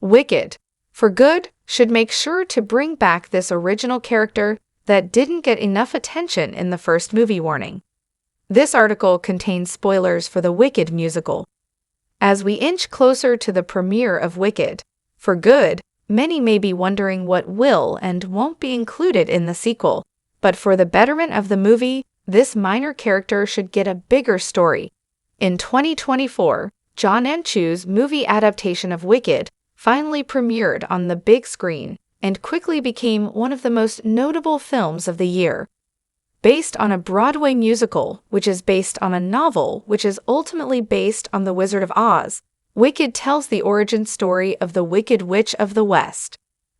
Wicked, for good, should make sure to bring back this original character that didn't get enough attention in the first movie. Warning. This article contains spoilers for the Wicked musical. As we inch closer to the premiere of Wicked, for good, many may be wondering what will and won't be included in the sequel. But for the betterment of the movie, this minor character should get a bigger story. In 2024, John M. Chu's movie adaptation of Wicked finally premiered on the big screen and quickly became one of the most notable films of the year. Based on a Broadway musical, which is based on a novel which is ultimately based on The Wizard of Oz, Wicked tells the origin story of the Wicked Witch of the West.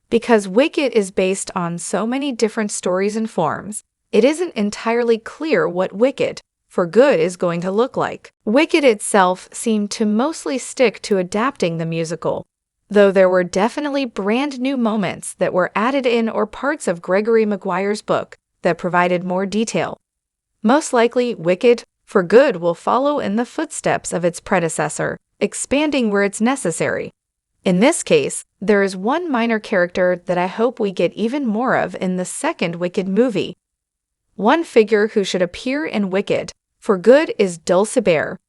Because Wicked is based on so many different stories and forms, it isn't entirely clear what Wicked, for good, is going to look like. Wicked itself seemed to mostly stick to adapting the musical, though there were definitely brand new moments that were added in or parts of Gregory Maguire's book that provided more detail. Most likely, Wicked, for good will follow in the footsteps of its predecessor, expanding where it's necessary. In this case, there is one minor character that I hope we get even more of in the second Wicked movie. One figure who should appear in Wicked, for good, is Dulcimer.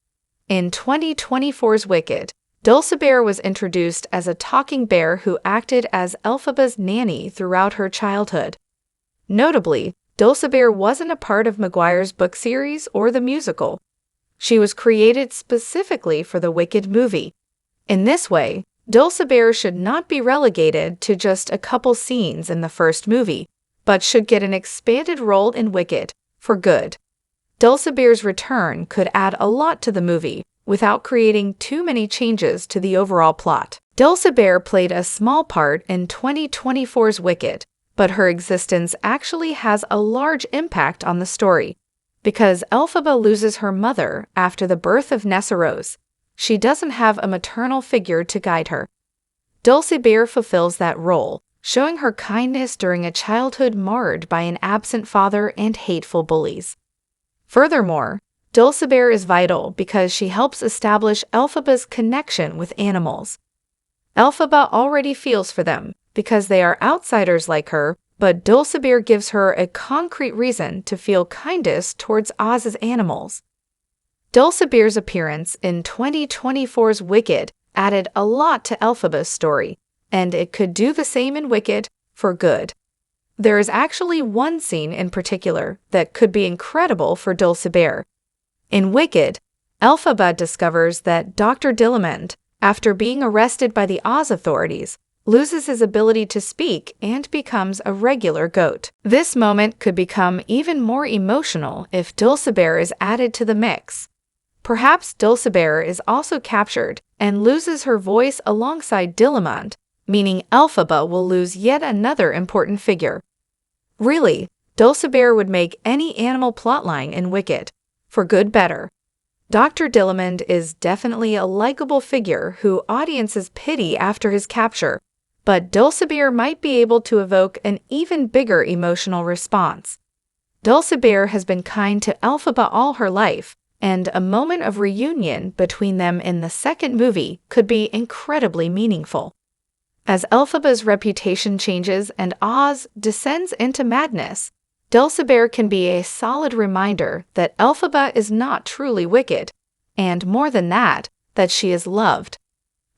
In 2024's Wicked, Dulcimer was introduced as a talking bear who acted as Elphaba's nanny throughout her childhood. Notably, Dulcimer wasn't a part of Maguire's book series or the musical. She was created specifically for the Wicked movie. In this way, Dulcimer should not be relegated to just a couple scenes in the first movie, but should get an expanded role in Wicked, for good. Dulcimer's return could add a lot to the movie without creating too many changes to the overall plot. Dulcimer played a small part in 2024's Wicked, but her existence actually has a large impact on the story. Because Elphaba loses her mother after the birth of Nessarose, she doesn't have a maternal figure to guide her. Dulcimer fulfills that role, showing her kindness during a childhood marred by an absent father and hateful bullies. Furthermore, Dulcimer is vital because she helps establish Elphaba's connection with animals. Elphaba already feels for them because they are outsiders like her, but Dulcimer gives her a concrete reason to feel kindness towards Oz's animals. Dulcimer's appearance in 2024's Wicked added a lot to Elphaba's story, and it could do the same in Wicked, for good. There is actually one scene in particular that could be incredible for Dulcimer. In Wicked, Elphaba discovers that Dr. Dulcimer, after being arrested by the Oz authorities, loses his ability to speak and becomes a regular goat. This moment could become even more emotional if Dulcimer is added to the mix. Perhaps Dulcimer is also captured and loses her voice alongside Dulcimer, meaning Elphaba will lose yet another important figure. Really, Dulcimer would make any animal plotline in Wicked, for good, better. Dr. Dulcimer is definitely a likable figure who audiences pity after his capture, but Dulcimer might be able to evoke an even bigger emotional response. Dulcimer has been kind to Elphaba all her life, and a moment of reunion between them in the second movie could be incredibly meaningful. As Elphaba's reputation changes and Oz descends into madness, Dulcimer can be a solid reminder that Elphaba is not truly wicked, and more than that she is loved.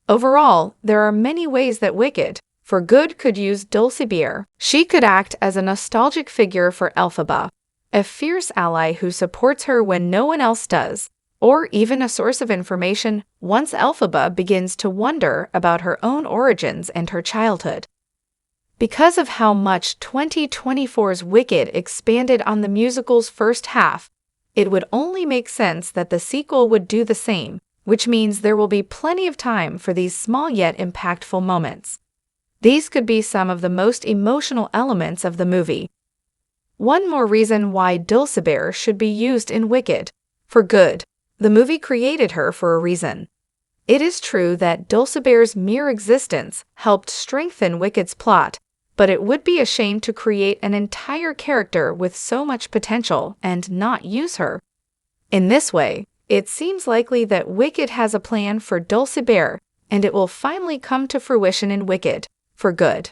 Overall, there are many ways that Wicked, for good, could use Dulcimer. She could act as a nostalgic figure for Elphaba, a fierce ally who supports her when no one else does, or even a source of information once Elphaba begins to wonder about her own origins and her childhood. Because of how much 2024's Wicked expanded on the musical's first half, it would only make sense that the sequel would do the same, which means there will be plenty of time for these small yet impactful moments. These could be some of the most emotional elements of the movie. One more reason why Dulcimer should be used in Wicked, for good. The movie created her for a reason. It is true that Dulcimer's mere existence helped strengthen Wicked's plot, but it would be a shame to create an entire character with so much potential and not use her. In this way, it seems likely that Wicked has a plan for Dulcimer and it will finally come to fruition in Wicked, for good.